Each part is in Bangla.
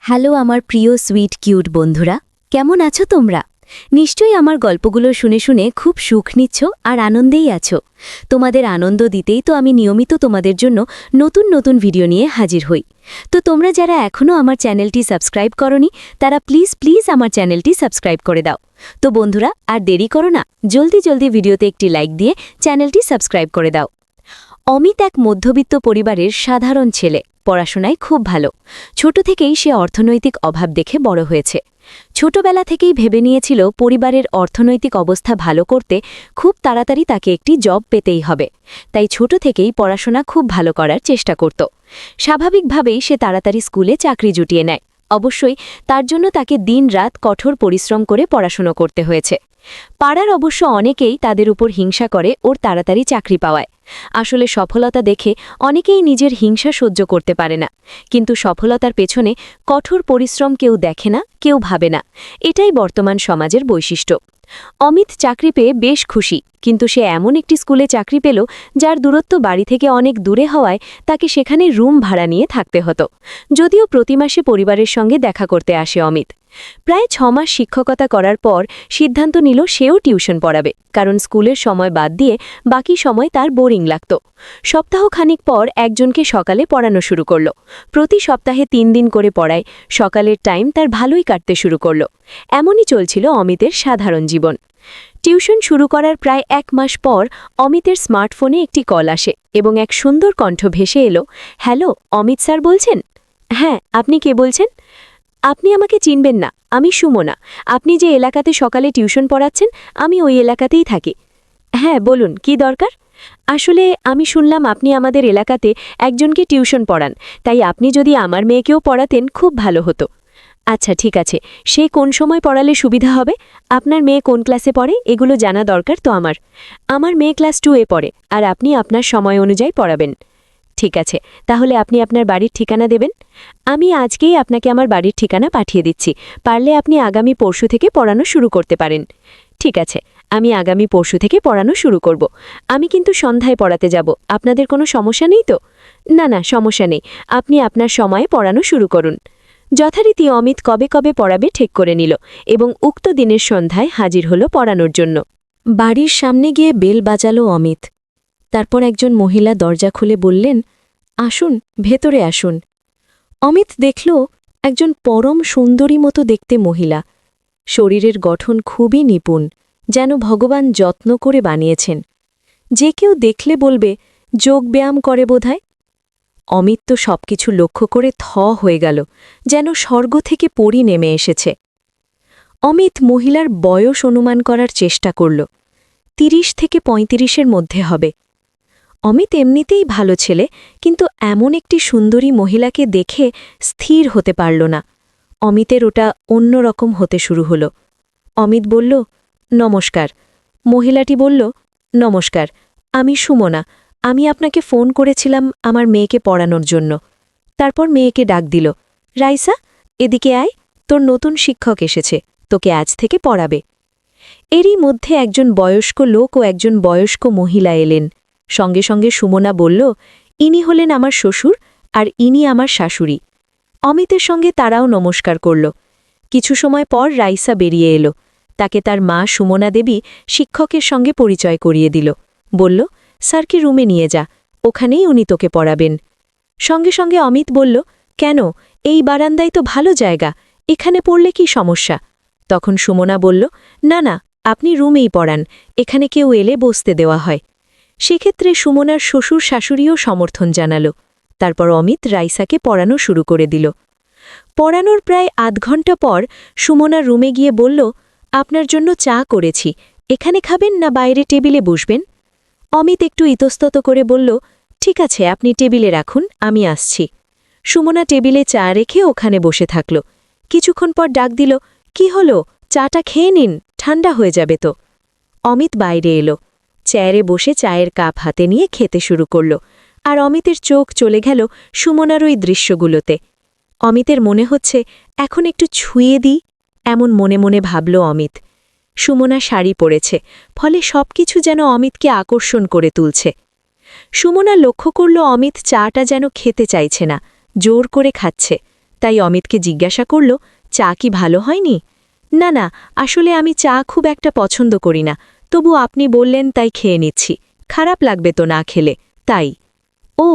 হ্যালো আমার প্রিয় সুইট কিউট বন্ধুরা, কেমন আছো তোমরা? নিশ্চয়ই আমার গল্পগুলো শুনে শুনে খুব সুখ নিচ্ছ আর আনন্দেই আছো। তোমাদের আনন্দ দিতেই তো আমি নিয়মিত তোমাদের জন্য নতুন নতুন ভিডিও নিয়ে হাজির হই। তো তোমরা যারা এখনও আমার চ্যানেলটি সাবস্ক্রাইব করনি তারা প্লিজ প্লিজ আমার চ্যানেলটি সাবস্ক্রাইব করে দাও। তো বন্ধুরা আর দেরি করো না, জলদি জলদি ভিডিওতে একটি লাইক দিয়ে চ্যানেলটি সাবস্ক্রাইব করে দাও। অমিত এক মধ্যবিত্ত পরিবারের সাধারণ ছেলে, পড়াশোনায় খুব ভালো। ছোট থেকেই সে অর্থনৈতিক অভাব দেখে বড় হয়েছে। ছোটবেলা থেকেই ভেবে নিয়েছিল পরিবারের অর্থনৈতিক অবস্থা ভালো করতে খুব তাড়াতাড়ি তাকে একটি জব পেতেই হবে। তাই ছোট থেকেই পড়াশোনা খুব ভালো করার চেষ্টা করত। স্বাভাবিকভাবেই সে তাড়াতাড়ি স্কুলে চাকরি জুটিয়ে নেয়। অবশ্যই তার জন্য তাকে দিন-রাত কঠোর পরিশ্রম করে পড়াশোনা করতে হয়েছে। পাড়ার অবশ্য অনেকেই তাদের উপর হিংসা করে ওর তাড়াতাড়ি চাকরি পাওয়ায়। আসলে সফলতা দেখে অনেকেই নিজের হিংসা সহ্য করতে পারে না, কিন্তু সফলতার পেছনে কঠোর পরিশ্রম কেউ দেখে না, কেউ ভাবে না। এটাই বর্তমান সমাজের বৈশিষ্ট্য। অমিত চাকরি পেয়ে বেশ খুশি, কিন্তু সে এমন একটি স্কুলে চাকরি পেল যার দূরত্ব বাড়ি থেকে অনেক দূরে হওয়ায় তাকে সেখানে রুম ভাড়া নিয়ে থাকতে হতো। যদিও প্রতি মাসে পরিবারের সঙ্গে দেখা করতে আসে অমিত। প্রায় 6 মাস শিক্ষকতা করার পর সিদ্ধান্ত নিল সেও টিউশন পড়াবে, কারণ স্কুলের সময় বাদ দিয়ে বাকি সময় তার বোরিং লাগত। সপ্তাহখানিক পর একজনকে সকালে পড়ানো শুরু করল। প্রতি সপ্তাহে 3 দিন করে পড়ায়। সকালের টাইম তার ভালোই কাটতে শুরু করল। এমনই চলছিল অমিতের সাধারণ জীবন। টিউশন শুরু করার প্রায় 1 মাস পর অমিতের স্মার্টফোনে একটি কল আসে এবং এক সুন্দর কণ্ঠ ভেসে এলো। হ্যালো, অমিত স্যার বলছেন? হ্যাঁ, আপনি কে বলছেন? আপনি আমাকে চিনবেন না, আমি সুমনা। আপনি যে এলাকাতে সকালে টিউশন পড়াচ্ছেন, আমি ওই এলাকাতেই থাকি। হ্যাঁ বলুন, কি দরকার? আসলে আমি শুনলাম আপনি আমাদের এলাকাতে একজনকে টিউশন পড়ান, তাই আপনি যদি আমার মেয়েকেও পড়াতেন খুব ভালো হতো। আচ্ছা ঠিক আছে, সে কোন সময় পড়ালে সুবিধা হবে? আপনার মেয়ে কোন ক্লাসে পড়ে এগুলো জানা দরকার তো আমার। আমার মেয়ে ক্লাস 2-এ পড়ে, আর আপনি আপনার সময় অনুযায়ী পড়াবেন। ঠিক আছে, তাহলে আপনি আপনার বাড়ির ঠিকানা দেবেন? আমি আজকেই আপনাকে আমার বাড়ির ঠিকানা পাঠিয়ে দিচ্ছি। পারলে আপনি আগামী পরশু থেকে পড়ানো শুরু করতে পারেন। ঠিক আছে, আমি আগামী পরশু থেকে পড়ানো শুরু করব। আমি কিন্তু সন্ধ্যায় পড়াতে যাব। আপনাদের কোনো সমস্যা নেই তো? না না, সমস্যা নেই, আপনি আপনার সময়ে পড়ানো শুরু করুন। যথারীতি অমিত কবে কবে পড়াবে ঠিক করে নিল এবং উক্ত দিনের সন্ধ্যায় হাজির হল পড়ানোর জন্য। বাড়ির সামনে গিয়ে বেল বাজালো অমিত। তারপর একজন মহিলা দরজা খুলে বললেন, আসুন, ভেতরে আসুন। অমিত দেখল একজন পরম সুন্দরী মতো দেখতে মহিলা। শরীরের গঠন খুবই নিপুণ, যেন ভগবান যত্ন করে বানিয়েছেন। যে কেউ দেখলে বলবে যোগব্যায়াম করে বোধহয়। অমিত তো সবকিছু লক্ষ্য করে থ হয়ে গেল, যেন স্বর্গ থেকে পরী নেমে এসেছে। অমিত মহিলার বয়স অনুমান করার চেষ্টা করল। 30 থেকে 35-এর মধ্যে হবে। অমিত এমনিতেই ভালো ছেলে, কিন্তু এমন একটি সুন্দরী মহিলাকে দেখে স্থির হতে পারল না। অমিতের ওটা অন্যরকম হতে শুরু হল। অমিত বলল, নমস্কার। মহিলাটি বলল, নমস্কার, আমি সুমনা। আমি আপনাকে ফোন করেছিলাম আমার মেয়েকে পড়ানোর জন্য। তারপর মেয়েকে ডাক দিল, রাইসা, এদিকে আয়, তোর নতুন শিক্ষক এসেছে, তোকে আজ থেকে পড়াবে। এরই মধ্যে একজন বয়স্ক লোক ও একজন বয়স্ক মহিলা এলেন। সঙ্গে সঙ্গে সুমনা বলল, ইনি হলেন আমার শ্বশুর, আর ইনি আমার শাশুড়ি। অমিতের সঙ্গে তারাও নমস্কার করল। কিছু সময় পর রাইসা বেরিয়ে এলো। তাকে তার মা সুমনা দেবী শিক্ষকের সঙ্গে পরিচয় করিয়ে দিল। বলল, স্যারকে রুমে নিয়ে যা, ওখানেই উনি তোকে পড়াবেন। সঙ্গে সঙ্গে অমিত বলল, কেন, এই বারান্দায় তো ভালো জায়গা, এখানে পড়লে কি সমস্যা? তখন সুমনা বলল, না না, আপনি রুমেই পড়ান, এখানে কেউ এলে বসতে দেওয়া হয়। সেক্ষেত্রে সুমনার শ্বশুর শাশুড়িও সমর্থন জানাল। তারপর অমিত রাইসাকে পড়ানো শুরু করে দিল। পড়ানোর প্রায় আধ ঘণ্টা পর সুমনা রুমে গিয়ে বলল, আপনার জন্য চা করেছি, এখানে খাবেন না বাইরে টেবিলে বসবেন? অমিত একটু ইতস্তত করে বলল, ঠিক আছে, আপনি টেবিলে রাখুন, আমি আসছি। সুমনা টেবিলে চা রেখে ওখানে বসে থাকল। কিছুক্ষণ পর ডাক দিল, কি হলো, চাটা খেয়ে নিন, ঠান্ডা হয়ে যাবে তো। অমিত বাইরে এলো। চেয়ারে বসে চায়ের কাপ হাতে নিয়ে খেতে শুরু করল, আর অমিতের চোখ চলে গেল সুমনার ওই দৃশ্যগুলোতে। অমিতের মনে হচ্ছে এখন একটু ছুঁয়ে দিই, এমন মনে মনে ভাবল অমিত। সুমনা শাড়ি পরেছে, ফলে সবকিছু যেন অমিতকে আকর্ষণ করে তুলছে। সুমনা লক্ষ্য করল অমিত চাটা যেন খেতে চাইছে না, জোর করে খাচ্ছে। তাই অমিতকে জিজ্ঞাসা করল, চা কি ভালো হয়নি? না না, আসলে আমি চা খুব একটা পছন্দ করি না, তবু আপনি বললেন তাই খেয়ে নিচ্ছি, খারাপ লাগবে তো না খেলে, তাই। ও,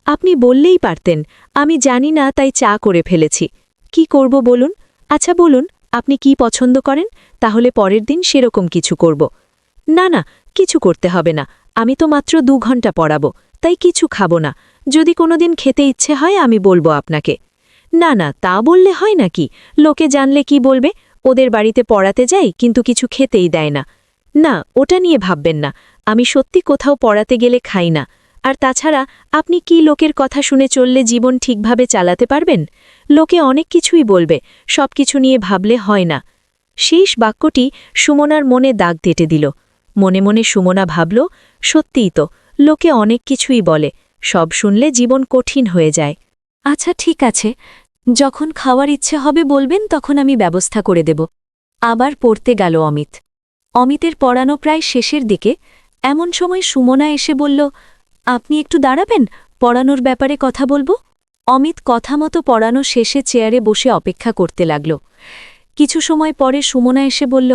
আপনি বললেই পারতেন, আমি জানি না তাই চা করে ফেলেছি। কি করব বলুন? আচ্ছা বলুন, আপনি কি পছন্দ করেন, তাহলে পরের দিন সেরকম কিছু করব। না না, কিছু করতে হবে না, আমি তো মাত্র 2 ঘন্টা পড়াবো, তাই কিছু খাবো না। যদি কোনোদিন খেতে ইচ্ছে হয় আমি বলবো আপনাকে। না না, তা বললে হয় নাকি? লোকে জানলে কি বলবে? ওদের বাড়িতে পড়াতে যাই কিন্তু কিছু খেতেই দেয় না। না, ওটা নিয়ে ভাববেন না, আমি সত্যি কোথাও পড়াতে গেলে খাই না। আর তাছাড়া আপনি কি লোকের কথা শুনে চললে জীবন ঠিকভাবে চালাতে পারবেন? লোকে অনেক কিছুই বলবে, সব কিছু নিয়ে ভাবলে হয় না। শেষ বাক্যটি সুমনার মনে দাগ কেটে দিল। মনে মনে সুমনা ভাবল, সত্যিই তো, লোকে অনেক কিছুই বলে, সব শুনলে জীবন কঠিন হয়ে যায়। আচ্ছা ঠিক আছে, যখন খাওয়ার ইচ্ছে হবে বলবেন, তখন আমি ব্যবস্থা করে দেব। আবার পড়তে গেল অমিত। অমিতের পড়ানো প্রায় শেষের দিকে। এমন সময় সুমনা এসে বলল, আপনি একটু দাঁড়াবেন, পড়ানোর ব্যাপারে কথা বলবো। অমিত কথা মতো পড়ানো শেষে চেয়ারে বসে অপেক্ষা করতে লাগল। কিছু সময় পরে সুমনা এসে বলল,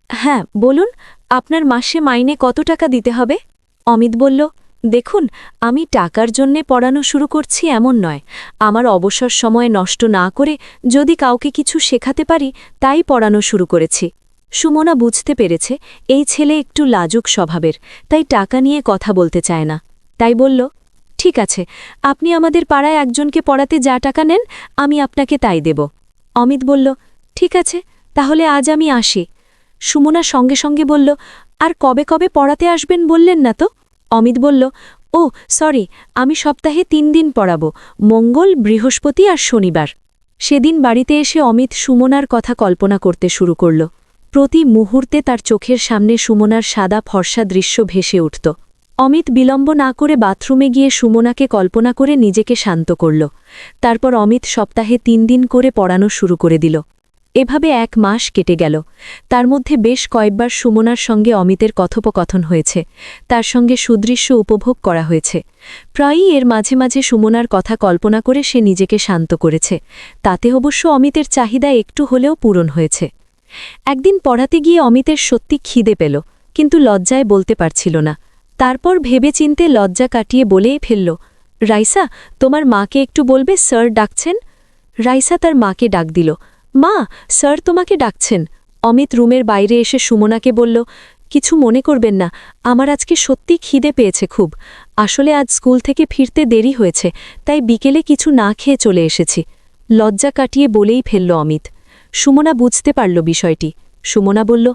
হ্যাঁ বলুন, আপনার মাসে মাইনে কত টাকা দিতে হবে? অমিত বলল, দেখুন, আমি টাকার জন্যে পড়ানো শুরু করছি এমন নয়, আমার অবসর সময় নষ্ট না করে যদি কাউকে কিছু শেখাতে পারি তাই পড়ানো শুরু করেছি। সুমনা বুঝতে পেরেছে এই ছেলে একটু লাজুক স্বভাবের, তাই টাকা নিয়ে কথা বলতে চায় না। তাই বলল, ঠিক আছে, আপনি আমাদের পাড়ায় একজনকে পড়াতে যা টাকা নেন আমি আপনাকে তাই দেব। অমিত বলল, ঠিক আছে, তাহলে আজ আমি আসি। সুমনা সঙ্গে সঙ্গে বলল, আর কবে কবে পড়াতে আসবেন বললেন না তো? অমিত বলল, ও সরি, আমি সপ্তাহে 3 দিন পড়াবো, মঙ্গল, বৃহস্পতি আর শনিবার। সেদিন বাড়িতে এসে অমিত সুমনার কথা কল্পনা করতে শুরু করল। প্রতি মুহূর্তে তার চোখের সামনে সুমনার সাদা ফর্সা দৃশ্য ভেসে উঠত। অমিত বিলম্ব না করে বাথরুমে গিয়ে সুমনাকে কল্পনা করে নিজেকে শান্ত করল। তারপর অমিত সপ্তাহে 3 দিন করে পড়ানো শুরু করে দিল। এভাবে 1 মাস কেটে গেল। তার মধ্যে বেশ কয়েকবার সুমনার সঙ্গে অমিতের কথোপকথন হয়েছে, তার সঙ্গে সুদৃশ্য উপভোগ করা হয়েছে। প্রায়ই এর মাঝে মাঝে সুমনার কথা কল্পনা করে সে নিজেকে শান্ত করেছে, তাতে অবশ্য অমিতের চাহিদা একটু হলেও পূরণ হয়েছে। একদিন পড়াতে গিয়ে অমিতের সত্যি খিদে পেল, কিন্তু লজ্জায় বলতে পারছিল না। তারপর ভেবেচিন্তে লজ্জা কাটিয়ে বলেই ফেলল, রাইসা, তোমার মাকে একটু বলবে স্যার ডাকছেন। রাইসা তার মাকে ডাক দিল, মা, স্যার তোমাকে ডাকছেন। অমিত রুমের বাইরে এসে সুমনাকে বলল, কিছু মনে করবেন না, আমার আজকে সত্যি খিদে পেয়েছে খুব, আসলে আজ স্কুল থেকে ফিরতে দেরি হয়েছে, তাই বিকেলে কিছু না খেয়ে চলে এসেছি। লজ্জা কাটিয়ে বলেই ফেলল অমিত। সুমনা বুঝতে পারল বিষয়টি। সুমনা বলল,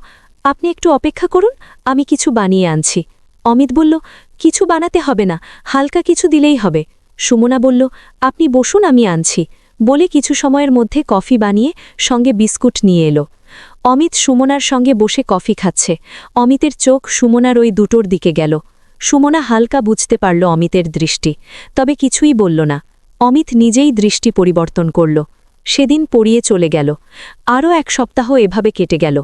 আপনি একটু অপেক্ষা করুন, আমি কিছু বানিয়ে আনছি। অমিত বলল, কিছু বানাতে হবে না, হালকা কিছু দিলেই হবে। সুমনা বলল, আপনি বসুন, আমি আনছি, বলে কিছু সময়ের মধ্যে কফি বানিয়ে সঙ্গে বিস্কুট নিয়ে এলো। অমিত সুমনার সঙ্গে বসে কফি খাচ্ছে। অমিতের চোখ সুমনার ওই দুটোর দিকে গেল। সুমনা হালকা বুঝতে পারল অমিতের দৃষ্টি, তবে কিছুই বলল না। অমিত নিজেই দৃষ্টি পরিবর্তন করল। সেদিন পড়িয়ে চলে গেল। আরও 1 সপ্তাহ এভাবে কেটে গেল।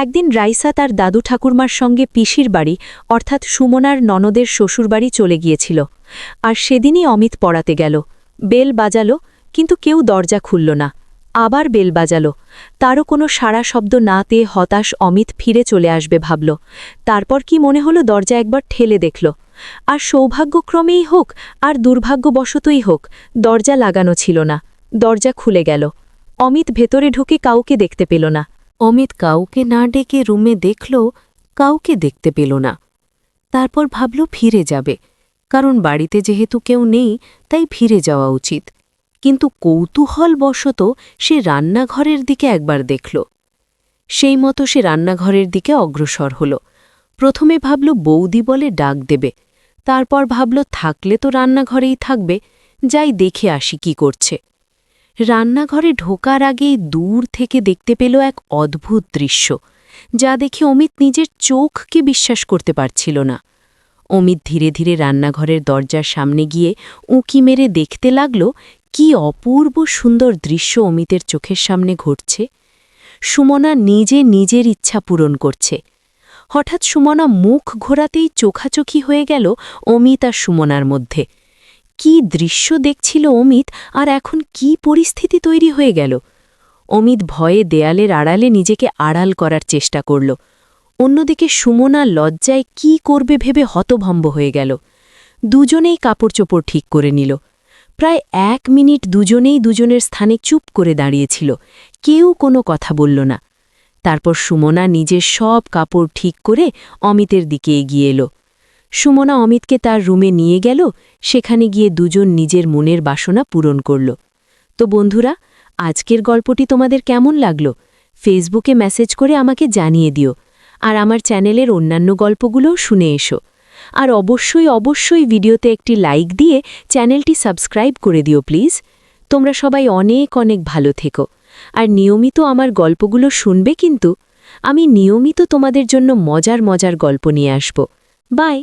একদিন রাইসা তার দাদু ঠাকুরমার সঙ্গে পিসির বাড়ি অর্থাৎ সুমনার ননদের শ্বশুরবাড়ি চলে গিয়েছিল। আর সেদিনই অমিত পড়াতে গেল। বেল বাজালো, কিন্তু কেউ দরজা খুলল না। আবার বেল বাজালো, তারও কোনো সাড়া শব্দ না পেয়ে হতাশ অমিত ফিরে চলে আসবে ভাবল। তারপর কি মনে হলো দরজা একবার ঠেলে দেখল। আর সৌভাগ্যক্রমেই হোক আর দুর্ভাগ্যবশতই হোক, দরজা লাগানো ছিল না। দরজা খুলে গেল। অমিত ভেতরে ঢুকে কাউকে দেখতে পেল না। অমিত কাউকে না ডেকে রুমে দেখল, কাউকে দেখতে পেল না। তারপর ভাবল ফিরে যাবে, কারণ বাড়িতে যেহেতু কেউ নেই তাই ফিরে যাওয়া উচিত। কিন্তু কৌতূহলবশত সে রান্নাঘরের দিকে একবার দেখল। সেই মতো সে রান্নাঘরের দিকে অগ্রসর হল। প্রথমে ভাবল বৌদি বলে ডাক দেবে, তারপর ভাবল থাকলে তো রান্নাঘরেই থাকবে, যাই দেখে আসি কি করছে। রান্নাঘরে ঢোকার আগেই দূর থেকে দেখতে পেল এক অদ্ভুত দৃশ্য, যা দেখে অমিত নিজের চোখকে বিশ্বাস করতে পারছিল না। অমিত ধীরে ধীরে রান্নাঘরের দরজার সামনে গিয়ে উঁকি মেরে দেখতে লাগল কি অপূর্ব সুন্দর দৃশ্য অমিতের চোখের সামনে ঘটছে। সুমনা নিজে নিজের ইচ্ছা পূরণ করছে। হঠাৎ সুমনা মুখ ঘোরাতেই চোখাচোখি হয়ে গেল অমিত আর সুমনার মধ্যে। কি দৃশ্য দেখছিল অমিত, আর এখন কি পরিস্থিতি তৈরি হয়ে গেল। অমিত ভয়ে দেয়ালের আড়ালে নিজেকে আড়াল করার চেষ্টা করল। অন্যদিকে সুমনা লজ্জায় কি করবে ভেবে হতভম্ব হয়ে গেল। দুজনেই কাপড়চোপড় ঠিক করে নিল। প্রায় 1 মিনিট দুজনেই দুজনের স্থানে চুপ করে দাঁড়িয়েছিল, কেউ কোনো কথা বলল না। তারপর সুমনা নিজের সব কাপড় ঠিক করে অমিতের দিকে এগিয়ে এলো। সুমনা অমিতকে তার রুমে নিয়ে গেল, সেখানে গিয়ে দুজন নিজের মনের বাসনা পূরণ করল। তো বন্ধুরা, আজকের গল্পটি তোমাদের কেমন লাগলো ফেসবুকে মেসেজ করে আমাকে জানিয়ে দিও, আর আমার চ্যানেলের অন্যান্য গল্পগুলোও শুনে এসো। আর অবশ্যই ভিডিওতে একটি লাইক দিয়ে চ্যানেলটি সাবস্ক্রাইব করে দিও প্লিজ। তোমরা সবাই অনেক অনেক ভালো থেকো, আর নিয়মিত আমার গল্পগুলো শুনবে কিন্তু। আমি নিয়মিত তোমাদের জন্য মজার গল্প নিয়ে আসব। বাই।